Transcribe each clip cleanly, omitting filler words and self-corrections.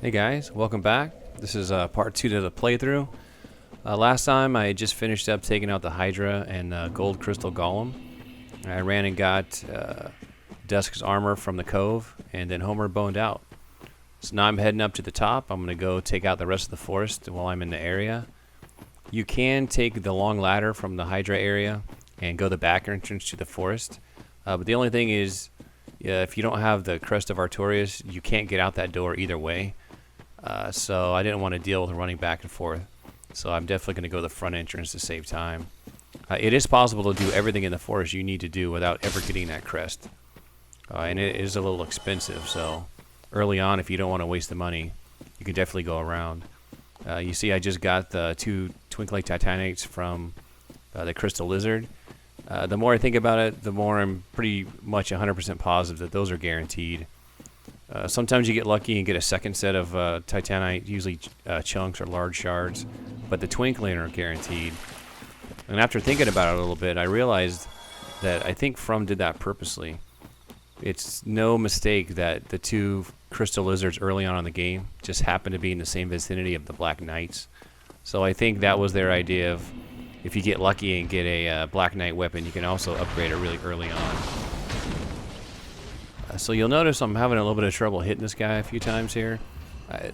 Hey guys, welcome back. This is part 2 to the playthrough. Last time I had just finished up taking out the Hydra and Gold Crystal Golem. I ran and got Dusk's armor from the Cove, and then Homer boned out. So now I'm heading up to the top. I'm going to go take out the rest of the forest while I'm in the area. You can take the long ladder from the Hydra area and go the back entrance to the forest. But the only thing is, if you don't have the Crest of Artorias, you can't get out that door either way. So I didn't want to deal with running back and forth. So I'm definitely going to go the front entrance to save time. It is possible to do everything in the forest you need to do without ever getting that crest. And it is a little expensive, so early on, if you don't want to waste the money, you can definitely go around. You see I just got the 2 Twinkling Titanites from the Crystal Lizard. The more I think about it, the more I'm pretty much 100% positive that those are guaranteed. Sometimes you get lucky and get a second set of Titanite, usually chunks or large shards, but the Twinkling are guaranteed. And after thinking about it a little bit, I realized that I think From did that purposely. It's no mistake that the 2 Crystal Lizards early on in the game just happened to be in the same vicinity of the Black Knights. So I think that was their idea of, if you get lucky and get a Black Knight weapon, you can also upgrade it really early on. So you'll notice I'm having a little bit of trouble hitting this guy a few times here.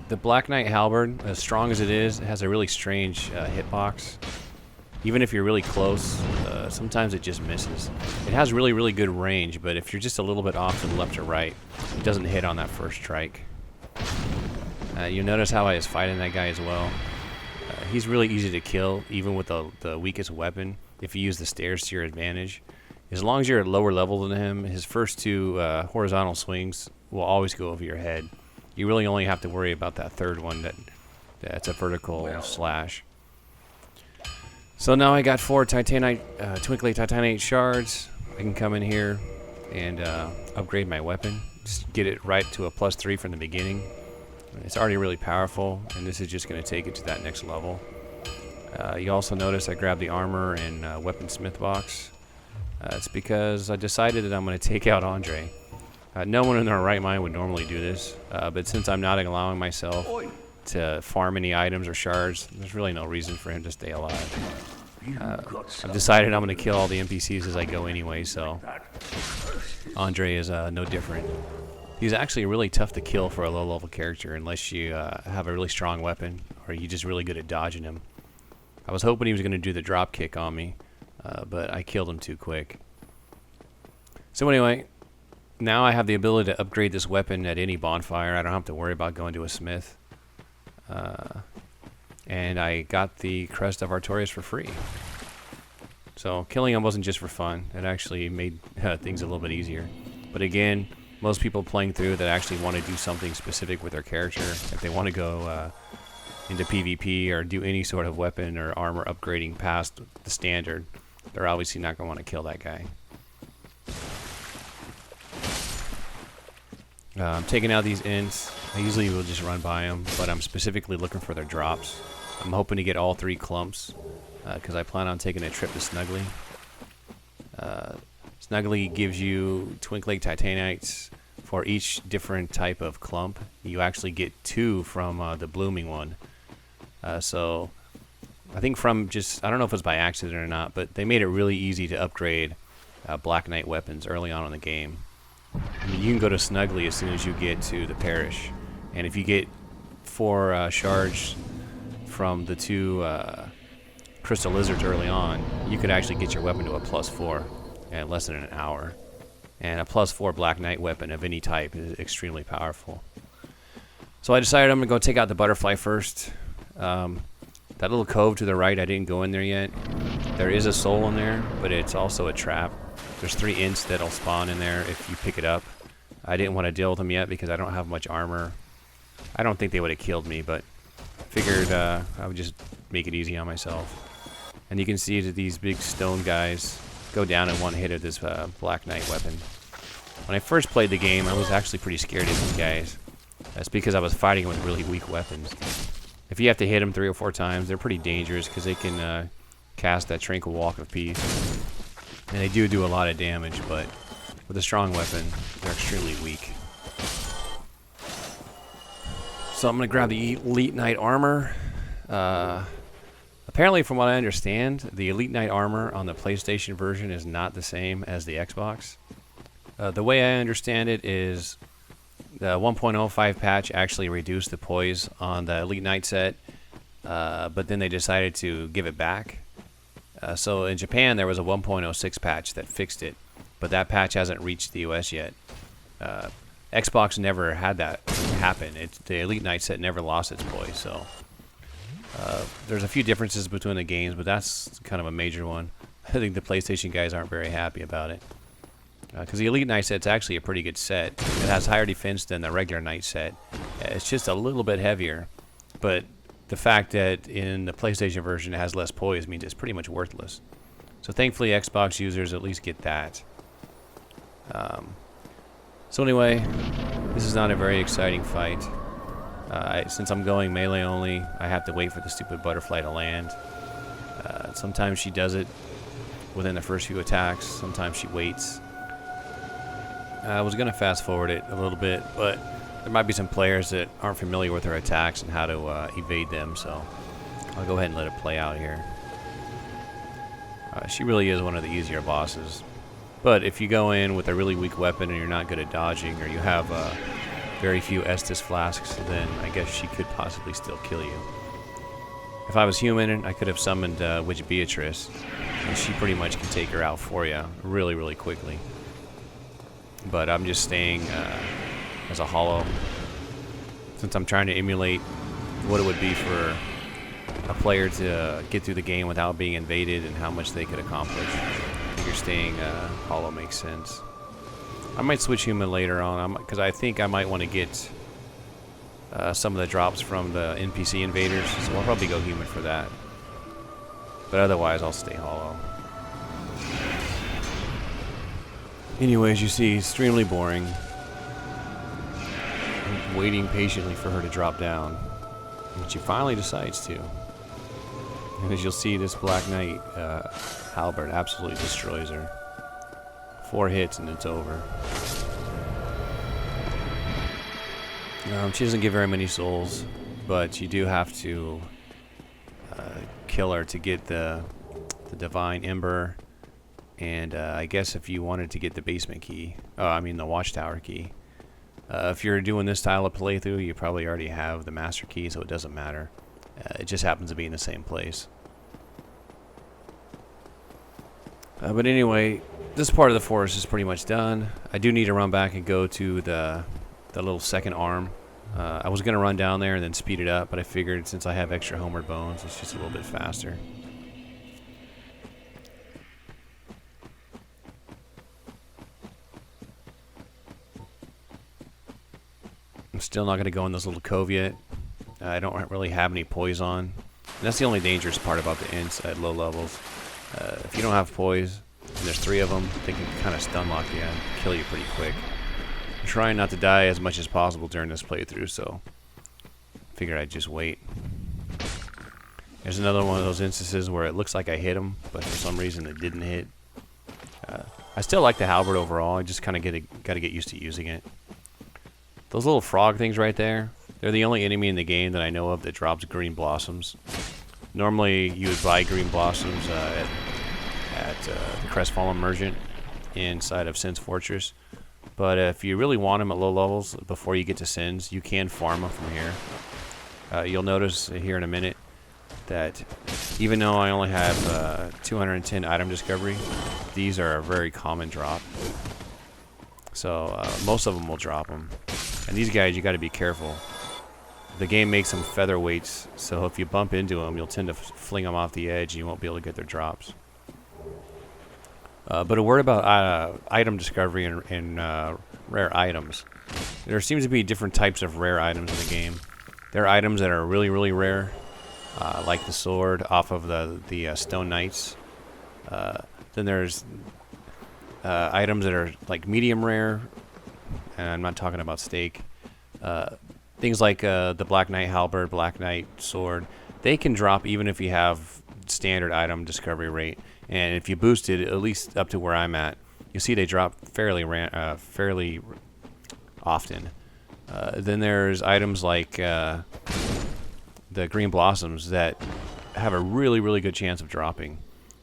The Black Knight Halberd, as strong as it is, has a really strange hitbox. Even if you're really close, sometimes it just misses. It has really good range, but if you're just a little bit off to the left or right, it doesn't hit on that first strike. You'll notice how I was fighting that guy as well. He's really easy to kill, even with the weakest weapon, if you use the stairs to your advantage. As long as you're at lower level than him, his first 2 horizontal swings will always go over your head. You really only have to worry about that third one that's a vertical slash. So now I got 4 Titanite, Twinkling Titanite shards. I can come in here and upgrade my weapon. Just get it right to a +3 from the beginning. It's already really powerful, and this is just going to take it to that next level. You also notice I grabbed the armor and weaponsmith box. It's because I decided that I'm going to take out Andre. No one in their right mind would normally do this, but since I'm not allowing myself to farm any items or shards, there's really no reason for him to stay alive. I've decided I'm going to kill all the NPCs as I go anyway, so Andre is no different. He's actually really tough to kill for a low-level character unless you have a really strong weapon or you're just really good at dodging him. I was hoping he was going to do the drop kick on me, but I killed him too quick. So anyway, now I have the ability to upgrade this weapon at any bonfire. I don't have to worry about going to a smith. And I got the Crest of Artorias for free. So killing him wasn't just for fun. It actually made things a little bit easier. But again, most people playing through that actually want to do something specific with their character, if they want to go into PvP or do any sort of weapon or armor upgrading past the standard, they're obviously not going to want to kill that guy. I'm taking out these ints. I usually will just run by them, but I'm specifically looking for their drops. I'm hoping to get all 3 clumps, because I plan on taking a trip to Snuggly. Snuggly gives you Twinkling Titanites for each different type of clump. You actually get 2 from the blooming one. So I think from just, I don't know if it was by accident or not, but they made it really easy to upgrade Black Knight weapons early on in the game. I mean, you can go to Snuggly as soon as you get to the parish. And if you get 4 shards from the 2 Crystal Lizards early on, you could actually get your weapon to a +4 in less than an hour. And a +4 Black Knight weapon of any type is extremely powerful. So I decided I'm going to go take out the butterfly first. That little cove to the right, I didn't go in there yet. There is a soul in there, but it's also a trap. There's 3 ints that'll spawn in there if you pick it up. I didn't want to deal with them yet because I don't have much armor. I don't think they would have killed me, but figured I would just make it easy on myself. And you can see that these big stone guys go down in one hit of this Black Knight weapon. When I first played the game, I was actually pretty scared of these guys. That's because I was fighting with really weak weapons. If you have to hit them 3 or 4 times, they're pretty dangerous because they can cast that Tranquil Walk of Peace. And they do a lot of damage, but with a strong weapon, they're extremely weak. So I'm going to grab the Elite Knight armor. Apparently, from what I understand, the Elite Knight armor on the PlayStation version is not the same as the Xbox. The way I understand it is the 1.05 patch actually reduced the poise on the Elite Knight set, but then they decided to give it back. So in Japan, there was a 1.06 patch that fixed it, but that patch hasn't reached the US yet. Xbox never had that happen. The Elite Knight set never lost its poise, so there's a few differences between the games, but that's kind of a major one. I think the PlayStation guys aren't very happy about it. Because the Elite Knight set's actually a pretty good set. It has higher defense than the regular Knight set. It's just a little bit heavier, but the fact that in the PlayStation version it has less poise means it's pretty much worthless. So thankfully Xbox users at least get that. So anyway, this is not a very exciting fight. Since I'm going melee only, I have to wait for the stupid butterfly to land. Sometimes she does it within the first few attacks. Sometimes she waits. I was going to fast forward it a little bit, but there might be some players that aren't familiar with her attacks and how to evade them, so I'll go ahead and let it play out here. She really is one of the easier bosses. But if you go in with a really weak weapon and you're not good at dodging, or you have very few Estus flasks, then I guess she could possibly still kill you. If I was human, I could have summoned Witch Beatrice, and she pretty much can take her out for you really, really quickly. But I'm just staying as a hollow, since I'm trying to emulate what it would be for a player to get through the game without being invaded and how much they could accomplish. I figure staying hollow makes sense. I might switch human later on, because I think I might want to get some of the drops from the NPC invaders, so I'll probably go human for that. But otherwise, I'll stay hollow. Anyways, you see, extremely boring. I'm waiting patiently for her to drop down, but she finally decides to. And as you'll see, this Black Knight halberd absolutely destroys her. 4 hits and it's over. She doesn't get very many souls, but you do have to kill her to get the Divine Ember. And I guess if you wanted to get the basement key, the watchtower key. If you're doing this style of playthrough, you probably already have the master key, so it doesn't matter. It just happens to be in the same place. But anyway, this part of the forest is pretty much done. I do need to run back and go to the little second arm. I was going to run down there and then speed it up, but I figured since I have extra homeward bones, it's just a little bit faster. I'm still not going to go in this little cove yet. I don't really have any poise on. And that's the only dangerous part about the Ents at low levels. If you don't have poise, and there's 3 of them, they can kind of stun lock you and kill you pretty quick. I'm trying not to die as much as possible during this playthrough, so figured I'd just wait. There's another one of those instances where it looks like I hit him, but for some reason it didn't hit. I still like the halberd overall. I just kind of got to get used to using it. Those little frog things right there, they're the only enemy in the game that I know of that drops green blossoms. Normally, you would buy green blossoms at the Crestfallen Merchant inside of Sin's Fortress. But if you really want them at low levels before you get to Sin's, you can farm them from here. You'll notice here in a minute that even though I only have 210 item discovery, these are a very common drop. So most of them will drop them. And these guys, you got to be careful. The game makes them featherweights, so if you bump into them, you'll tend to fling them off the edge and you won't be able to get their drops. But a word about item discovery and rare items. There seems to be different types of rare items in the game. There are items that are really, really rare, like the sword off of the Stone Knights. Then there's items that are like medium rare, and I'm not talking about steak. Things like the Black Knight halberd, Black Knight sword, they can drop even if you have standard item discovery rate. And if you boost it, at least up to where I'm at, you see they drop fairly often. Then there's items like the green blossoms that have a really good chance of dropping,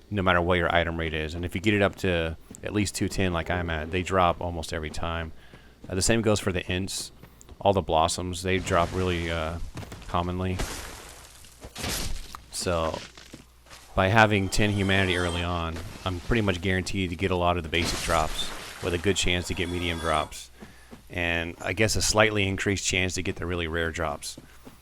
no matter what your item rate is. And if you get it up to at least 210 like I'm at, they drop almost every time. The same goes for the ints. All the blossoms, they drop really commonly. So by having 10 humanity early on, I'm pretty much guaranteed to get a lot of the basic drops with a good chance to get medium drops. And I guess a slightly increased chance to get the really rare drops.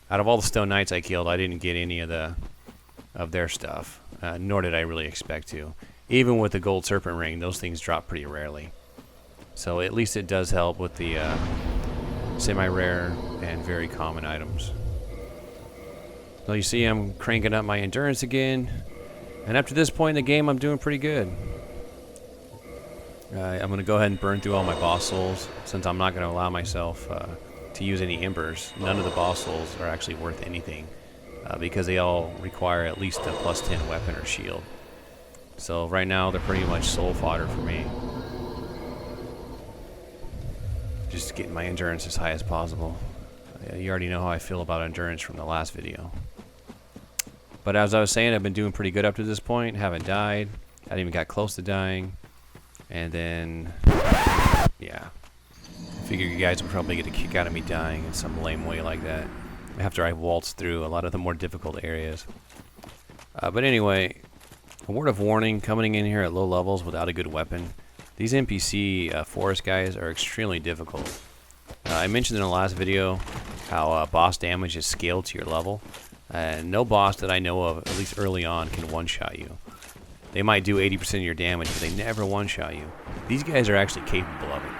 Out of all the Stone Knights I killed, I didn't get any of their stuff, nor did I really expect to. Even with the Gold Serpent Ring, those things drop pretty rarely. So at least it does help with the semi-rare and very common items. So you see I'm cranking up my endurance again, and up to this point in the game I'm doing pretty good. I'm going to go ahead and burn through all my boss souls, since I'm not going to allow myself to use any embers. None of the boss souls are actually worth anything, because they all require at least a +10 weapon or shield. So right now they're pretty much soul fodder for me. Just getting my endurance as high as possible. You already know how I feel about endurance from the last video. But as I was saying, I've been doing pretty good up to this point. Haven't died. I haven't even got close to dying. And then, yeah. I figure you guys will probably get a kick out of me dying in some lame way like that after I waltz through a lot of the more difficult areas. But anyway, a word of warning, coming in here at low levels without a good weapon. These NPC forest guys are extremely difficult. I mentioned in the last video how boss damage is scaled to your level. And no boss that I know of, at least early on, can one-shot you. They might do 80% of your damage, but they never one-shot you. These guys are actually capable of it.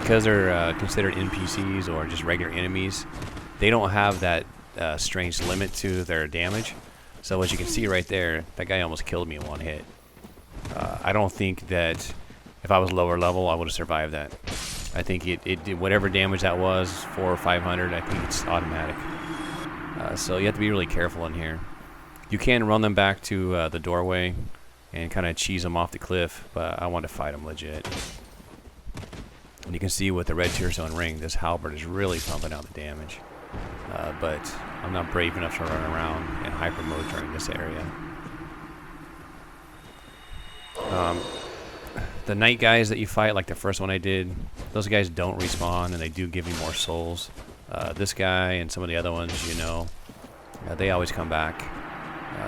Because they're considered NPCs or just regular enemies, they don't have that strange limit to their damage. So as you can see right there, that guy almost killed me in one hit. I don't think that if I was lower level, I would have survived that. I think it did whatever damage that was, 400 or 500, I think it's automatic. So you have to be really careful in here. You can run them back to the doorway and kind of cheese them off the cliff, but I want to fight them legit. And you can see with the red Tearstone ring, this halberd is really pumping out the damage. But I'm not brave enough to run around in hyper mode during this area. The night guys that you fight, like the first one I did, those guys don't respawn and they do give you more souls. This guy and some of the other ones, you know, they always come back.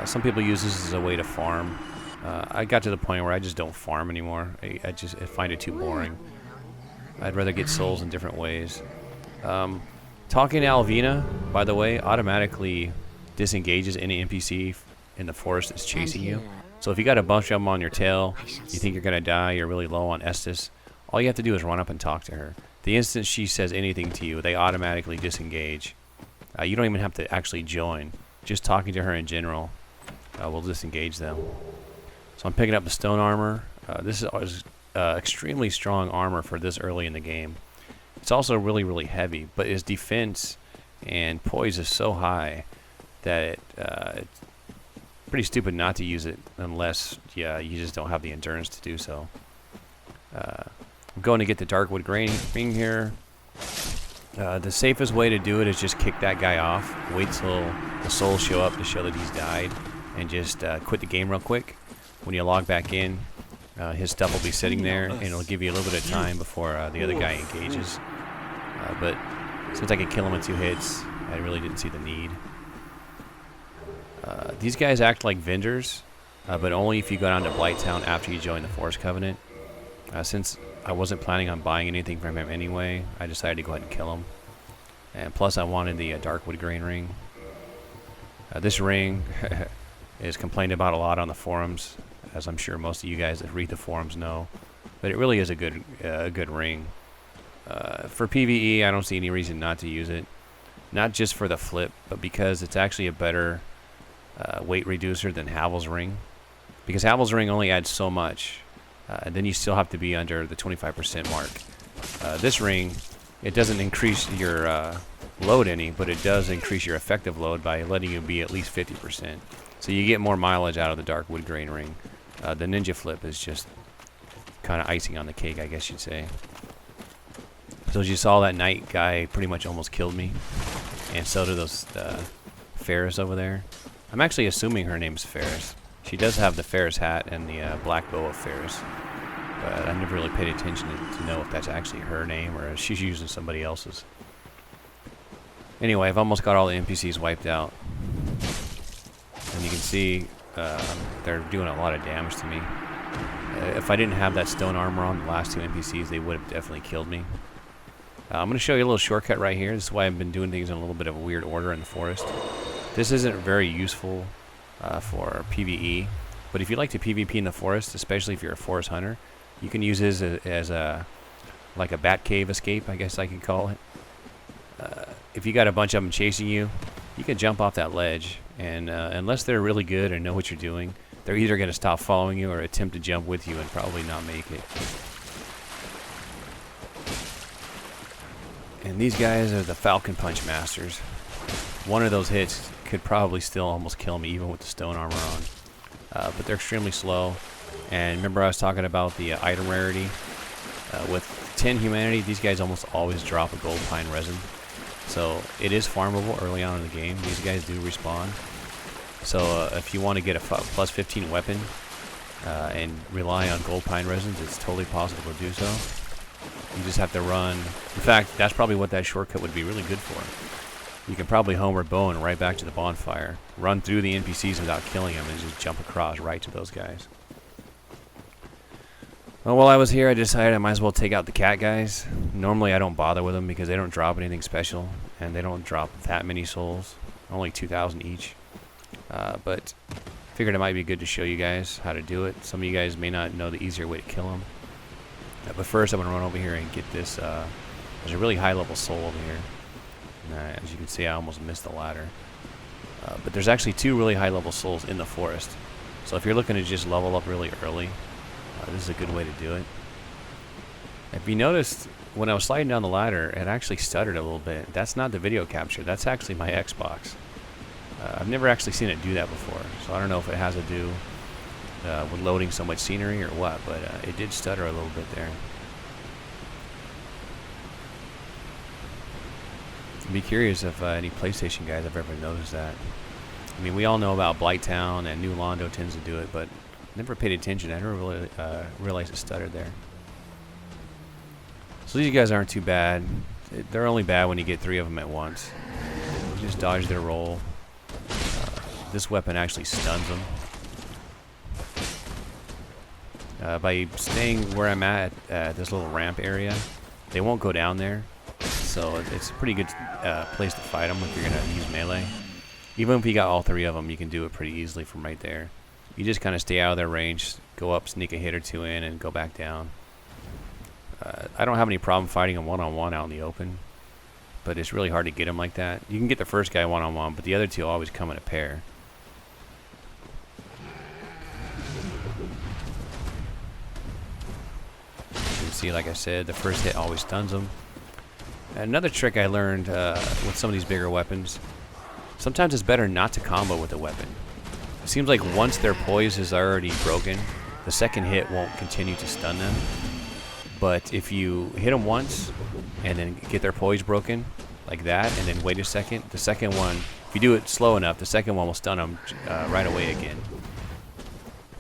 Some people use this as a way to farm. I got to the point where I just don't farm anymore. I find it too boring. I'd rather get souls in different ways. Talking to Alvina, by the way, automatically disengages any NPC in the forest that's chasing you. So if you got a bunch of them on your tail, you think you're going to die, you're really low on Estus, all you have to do is run up and talk to her. The instant she says anything to you, they automatically disengage. You don't even have to actually join. Just talking to her in general will disengage them. So I'm picking up the stone armor. This is extremely strong armor for this early in the game. It's also really heavy, but its defense and poise is so high that it's pretty stupid not to use it unless you just don't have the endurance to do so. I'm going to get the Darkwood Grain ring here. The safest way to do it is just kick that guy off, wait till the souls show up to show that he's died, and just quit the game real quick. When you log back in, his stuff will be sitting there, and it'll give you a little bit of time before the other guy engages. But since I could kill him in 2 hits, I really didn't see the need. These guys act like vendors, but only if you go down to Blighttown after you join the Forest Covenant. Since I wasn't planning on buying anything from him anyway, I decided to go ahead and kill him. And plus I wanted the Darkwood Grain ring. This ring is complained about a lot on the forums, as I'm sure most of you guys that read the forums know. But it really is a good ring. For PvE, I don't see any reason not to use it. Not just for the flip, but because it's actually a better weight reducer than Havel's ring. Because Havel's ring only adds so much. And then you still have to be under the 25% mark. This ring, it doesn't increase your load any, but it does increase your effective load by letting you be at least 50%. So you get more mileage out of the Darkwood Grain ring. The Ninja Flip is just kind of icing on the cake, I guess you'd say. So as you saw, that knight guy pretty much almost killed me. And so do those Ferris over there. I'm actually assuming her name's Ferris. She does have the Ferris hat and the black bow of Ferris. But I never really paid attention to know if that's actually her name or if she's using somebody else's. Anyway, I've almost got all the NPCs wiped out. And you can see they're doing a lot of damage to me. If I didn't have that stone armor on the last two NPCs, they would have definitely killed me. I'm going to show you a little shortcut right here. This is why I've been doing things in a little bit of a weird order in the forest. This isn't very useful for PvE, but if you like to PvP in the forest, especially if you're a forest hunter, you can use this as a like a bat cave escape, I guess I could call it. If you got a bunch of them chasing you, you can jump off that ledge, and unless they're really good and know what you're doing, they're either going to stop following you or attempt to jump with you and probably not make it. And these guys are the Falcon Punch Masters. One of those hits could probably still almost kill me, even with the stone armor on. But they're extremely slow. And remember I was talking about the item rarity? With 10 humanity, these guys almost always drop a gold pine resin. So it is farmable early on in the game. These guys do respawn. So if you want to get a plus 15 weapon and rely on gold pine resins, it's totally possible to do so. You just have to run. In fact, that's probably what that shortcut would be really good for. You can probably homeward bone right back to the bonfire, run through the NPCs without killing them, and just jump across right to those guys. Well, while I was here, I decided I might as well take out the cat guys. Normally, I don't bother with them because they don't drop anything special, and they don't drop that many souls, only 2,000 each. But figured it might be good to show you guys how to do it. Some of you guys may not know the easier way to kill them. But first, I'm going to run over here and get this. There's a really high-level soul over here. As you can see, I almost missed the ladder. But there's actually two really high-level souls in the forest. So if you're looking to just level up really early, this is a good way to do it. If you noticed, when I was sliding down the ladder, it actually stuttered a little bit. That's not the video capture. That's actually my Xbox. I've never actually seen it do that before. So I don't know if it has to do with loading so much scenery or what, but it did stutter a little bit there. I'd be curious if any PlayStation guys have ever noticed that. I mean, we all know about Blighttown and New Londo tends to do it, but never paid attention. I never really realized it stuttered there. So these guys aren't too bad. They're only bad when you get 3 of them at once. You just dodge their roll. This weapon actually stuns them. By staying where I'm at this little ramp area, they won't go down there. So it's a pretty good place to fight them if you're going to use melee. Even if you got all 3 of them, you can do it pretty easily from right there. You just kind of stay out of their range, go up, sneak a hit or 2 in, and go back down. I don't have any problem fighting them one-on-one out in the open, but it's really hard to get them like that. You can get the first guy one-on-one, but the other 2 always come in a pair. You can see, like I said, the first hit always stuns them. Another trick I learned with some of these bigger weapons, sometimes it's better not to combo with a weapon. It seems like once their poise is already broken, the second hit won't continue to stun them. But if you hit them once and then get their poise broken like that and then wait a second, the second one, if you do it slow enough, the second one will stun them right away again.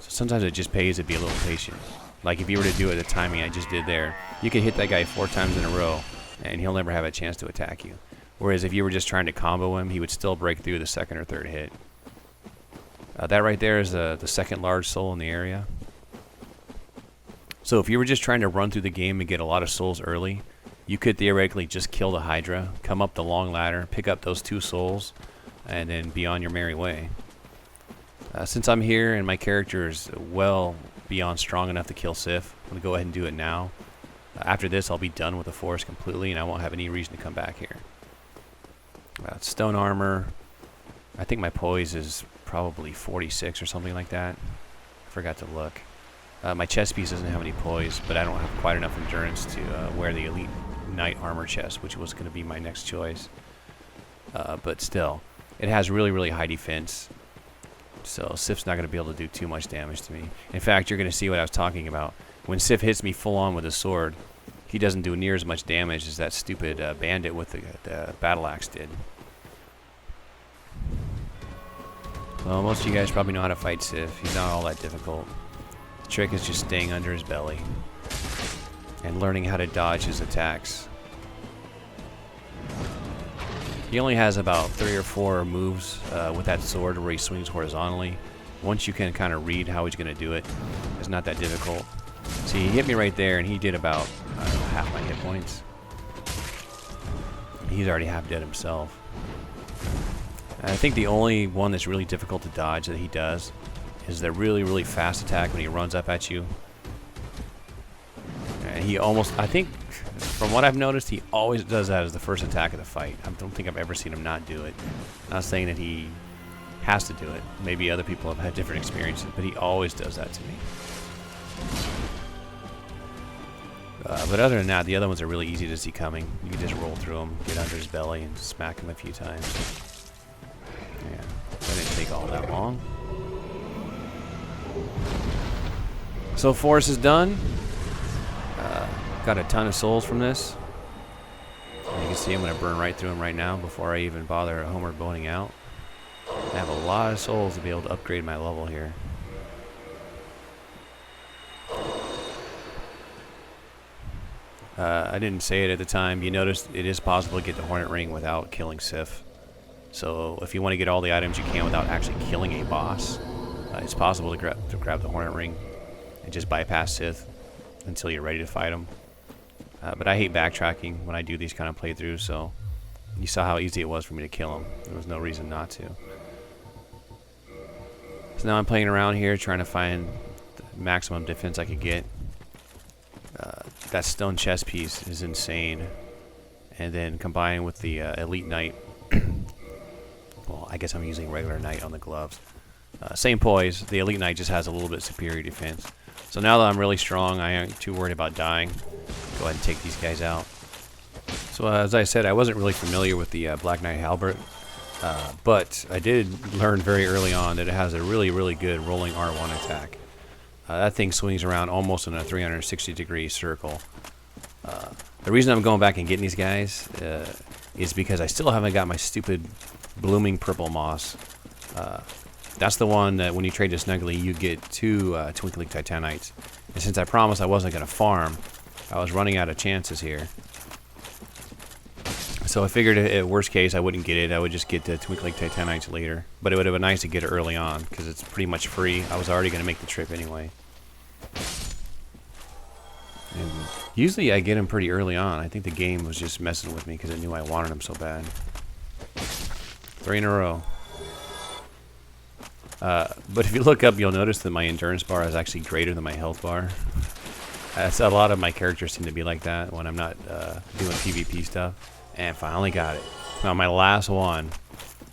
So sometimes it just pays to be a little patient. Like if you were to do it the timing I just did there, you could hit that guy 4 times in a row and he'll never have a chance to attack you. Whereas if you were just trying to combo him, he would still break through the second or third hit. That right there is the second large soul in the area. So if you were just trying to run through the game and get a lot of souls early, you could theoretically just kill the Hydra, come up the long ladder, pick up those 2 souls, and then be on your merry way. Since I'm here and my character is well beyond strong enough to kill Sif, I'm going to go ahead and do it now. After this, I'll be done with the forest completely, and I won't have any reason to come back here. Stone armor. I think my poise is probably 46 or something like that. I forgot to look. My chest piece doesn't have any poise, but I don't have quite enough endurance to wear the elite knight armor chest, which was going to be my next choice. But still, it has really, really high defense. So Sif's not going to be able to do too much damage to me. In fact, you're going to see what I was talking about. When Sif hits me full on with his sword, he doesn't do near as much damage as that stupid bandit with the battle axe did. Well, most of you guys probably know how to fight Sif. He's not all that difficult. The trick is just staying under his belly and learning how to dodge his attacks. He only has about 3 or 4 moves with that sword where he swings horizontally. Once you can kind of read how he's going to do it, it's not that difficult. See, he hit me right there, and he did about, I don't know, half my hit points. He's already half dead himself. And I think the only one that's really difficult to dodge that he does is the really, really fast attack when he runs up at you. And he almost, I think, from what I've noticed, he always does that as the first attack of the fight. I don't think I've ever seen him not do it. Not saying that he has to do it. Maybe other people have had different experiences, but he always does that to me. But other than that, the other ones are really easy to see coming. You can just roll through them, get under his belly, and smack him a few times. Yeah, that didn't take all that long. So forest is done. Got a ton of souls from this. And you can see I'm going to burn right through them right now before I even bother homeward boning out. I have a lot of souls to be able to upgrade my level here. I didn't say it at the time. You noticed it is possible to get the Hornet Ring without killing Sif. So if you want to get all the items you can without actually killing a boss, it's possible to grab the Hornet Ring and just bypass Sith until you're ready to fight him. But I hate backtracking when I do these kind of playthroughs, so you saw how easy it was for me to kill him. There was no reason not to. So now I'm playing around here trying to find the maximum defense I could get. That stone chest piece is insane. And then combined with the Elite Knight, well, I guess I'm using regular Knight on the gloves. Same poise, the Elite Knight just has a little bit superior defense. So now that I'm really strong, I ain't too worried about dying. Go ahead and take these guys out. So as I said, I wasn't really familiar with the Black Knight Halberd, but I did learn very early on that it has a really, really good rolling R1 attack. That thing swings around almost in a 360-degree circle. The reason I'm going back and getting these guys is because I still haven't got my stupid blooming purple moss. That's the one that when you trade to Snuggly, you get 2 twinkling titanites. And since I promised I wasn't going to farm, I was running out of chances here. So I figured at worst case I wouldn't get it. I would just get the twinkling titanites later. But it would have been nice to get it early on because it's pretty much free. I was already going to make the trip anyway. And usually I get them pretty early on. I think the game was just messing with me because it knew I wanted them so bad. 3 in a row. But if you look up, you'll notice that my endurance bar is actually greater than my health bar. A lot of my characters seem to be like that when I'm not doing PvP stuff. And finally got it. Now my last one,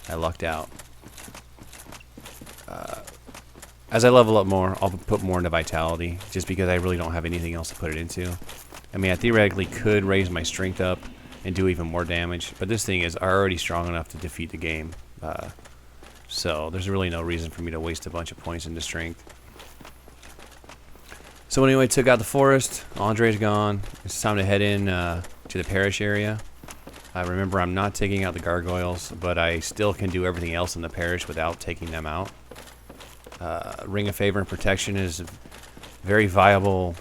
I lucked out. As I level up more, I'll put more into Vitality, just because I really don't have anything else to put it into. I mean, I theoretically could raise my strength up and do even more damage, but this thing is already strong enough to defeat the game. So there's really no reason for me to waste a bunch of points into strength. So anyway, took out the forest. Andre's gone. It's time to head in to the parish area. Remember, I'm not taking out the gargoyles, but I still can do everything else in the parish without taking them out. Ring of Favor and Protection is a very viable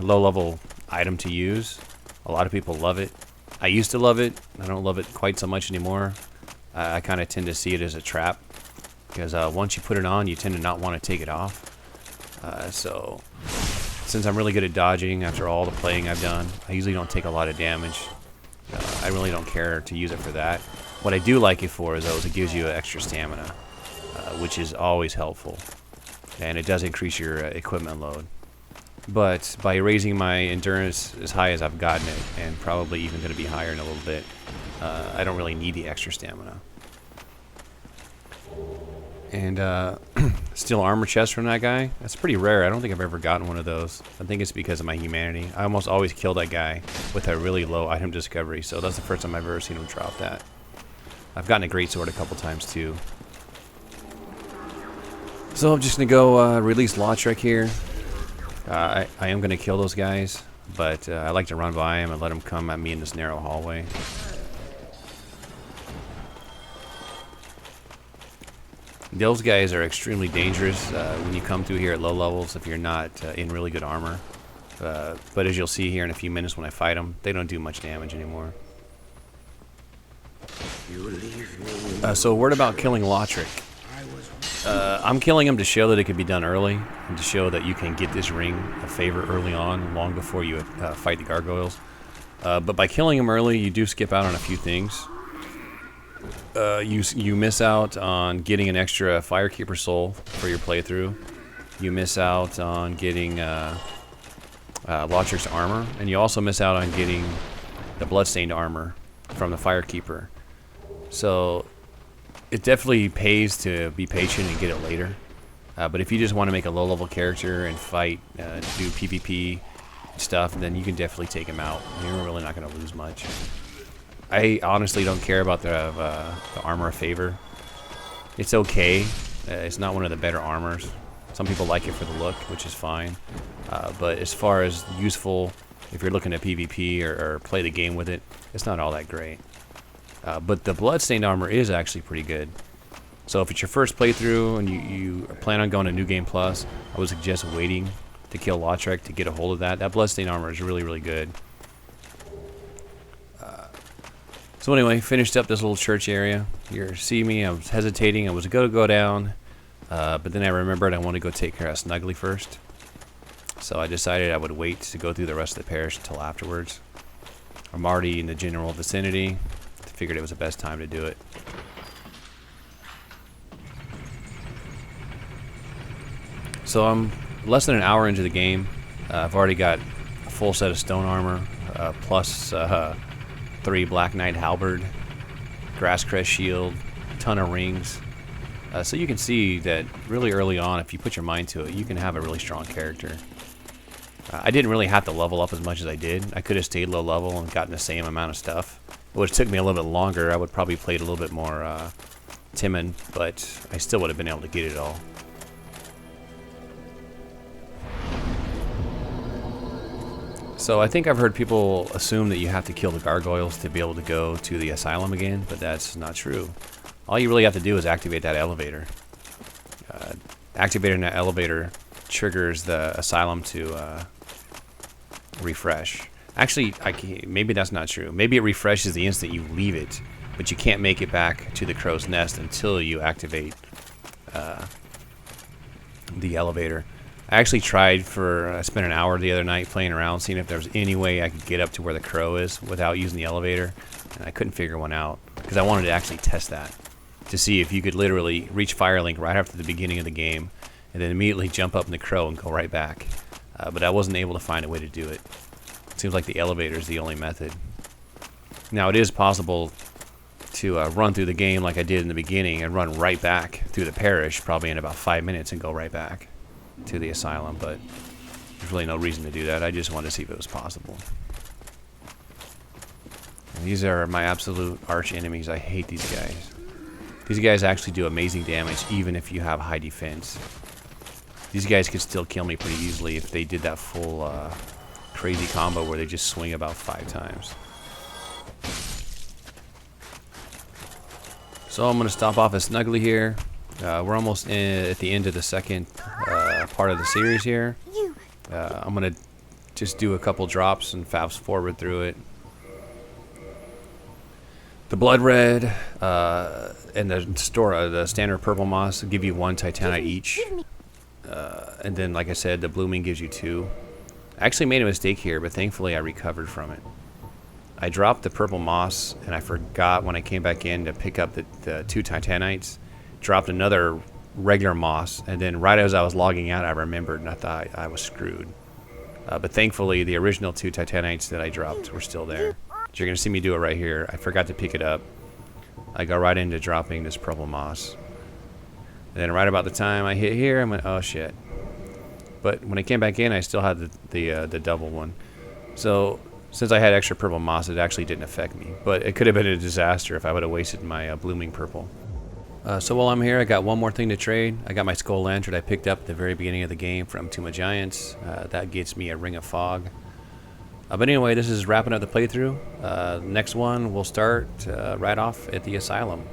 low-level item to use. A lot of people love it. I used to love it. I don't love it quite so much anymore. I kind of tend to see it as a trap because once you put it on, you tend to not want to take it off. So since I'm really good at dodging after all the playing I've done, I usually don't take a lot of damage. I really don't care to use it for that. What I do like it for is it gives you extra stamina, which is always helpful. And it does increase your equipment load. But by raising my endurance as high as I've gotten it, and probably even going to be higher in a little bit, I don't really need the extra stamina. And steel armor chest from that guy. That's pretty rare. I don't think I've ever gotten one of those. I think it's because of my humanity. I almost always kill that guy with a really low item discovery, so that's the first time I've ever seen him drop that. I've gotten a greatsword a couple times too. So I'm just going to go release Lautrec here. I am going to kill those guys. but I like to run by him and let him come at me in this narrow hallway. Those guys are extremely dangerous when you come through here at low levels if you're not in really good armor. But as you'll see here in a few minutes when I fight them, they don't do much damage anymore. So a word about killing Lautrec. I'm killing him to show that it could be done early, and to show that you can get this ring a favor early on, long before you fight the Gargoyles. But by killing him early, you do skip out on a few things. You miss out on getting an extra Firekeeper soul for your playthrough. You miss out on getting Lautrec's armor, and you also miss out on getting the Bloodstained armor from the Firekeeper. So it definitely pays to be patient and get it later. But if you just want to make a low-level character and fight, do PvP stuff, then you can definitely take him out. You're really not going to lose much. I honestly don't care about the armor of favor. It's okay. It's not one of the better armors. Some people like it for the look, which is fine. But as far as useful, if you're looking at PvP or play the game with it, it's not all that great. But the Bloodstained armor is actually pretty good. So if it's your first playthrough and you plan on going to New Game Plus, I would suggest waiting to kill Lautrec to get a hold of that. That Bloodstained armor is really, really good. So anyway, finished up this little church area. You see me, I was hesitating. I was going to go down, but then I remembered I want to go take care of Snuggly first. So I decided I would wait to go through the rest of the parish until afterwards. I'm already in the general vicinity. I figured it was the best time to do it. So I'm less than an hour into the game. I've already got a full set of stone armor, plus 3 Black Knight halberd, Grasscrest shield, ton of rings. So you can see that really early on, if you put your mind to it, you can have a really strong character. I didn't really have to level up as much as I did. I could have stayed low level and gotten the same amount of stuff, which took me a little bit longer. I would probably played a little bit more timid, but I still would have been able to get it all. So I think I've heard people assume that you have to kill the Gargoyles to be able to go to the asylum again, but that's not true. All you really have to do is activate that elevator. Activating that elevator triggers the asylum to refresh. Actually, maybe that's not true. Maybe it refreshes the instant you leave it, but you can't make it back to the crow's nest until you activate the elevator. I actually tried I spent an hour the other night playing around, seeing if there was any way I could get up to where the crow is without using the elevator, and I couldn't figure one out, because I wanted to actually test that, to see if you could literally reach Firelink right after the beginning of the game, and then immediately jump up in the crow and go right back. But I wasn't able to find a way to do it. It seems like the elevator is the only method. Now, it is possible to run through the game like I did in the beginning and run right back through the parish, probably in about 5 minutes, and go right back to the asylum, but there's really no reason to do that. I just wanted to see if it was possible. And these are my absolute arch enemies. I hate these guys. These guys actually do amazing damage even if you have high defense. These guys could still kill me pretty easily if they did that full crazy combo where they just swing about 5 times. So I'm going to stop off at Snuggly here. We're almost at the end of the second part of the series here. I'm going to just do a couple drops and fast forward through it. The Blood Red and the standard Purple Moss give you 1 Titanite each. And then, like I said, the Blooming gives you 2. I actually made a mistake here, but thankfully I recovered from it. I dropped the Purple Moss, and I forgot when I came back in to pick up the 2 Titanites. Dropped another regular moss, and then right as I was logging out, I remembered, and I thought I was screwed. But thankfully, the original 2 Titanites that I dropped were still there. So you're going to see me do it right here. I forgot to pick it up. I go right into dropping this purple moss. And then right about the time I hit here, I went, oh shit. But when I came back in, I still had the double one. So since I had extra purple moss, it actually didn't affect me. But it could have been a disaster if I would have wasted my blooming purple. So while I'm here, I got one more thing to trade. I got my Skull Lantern I picked up at the very beginning of the game from Tomb of Giants. That gets me a Ring of Fog. But anyway, this is wrapping up the playthrough. Next one we'll start right off at the asylum.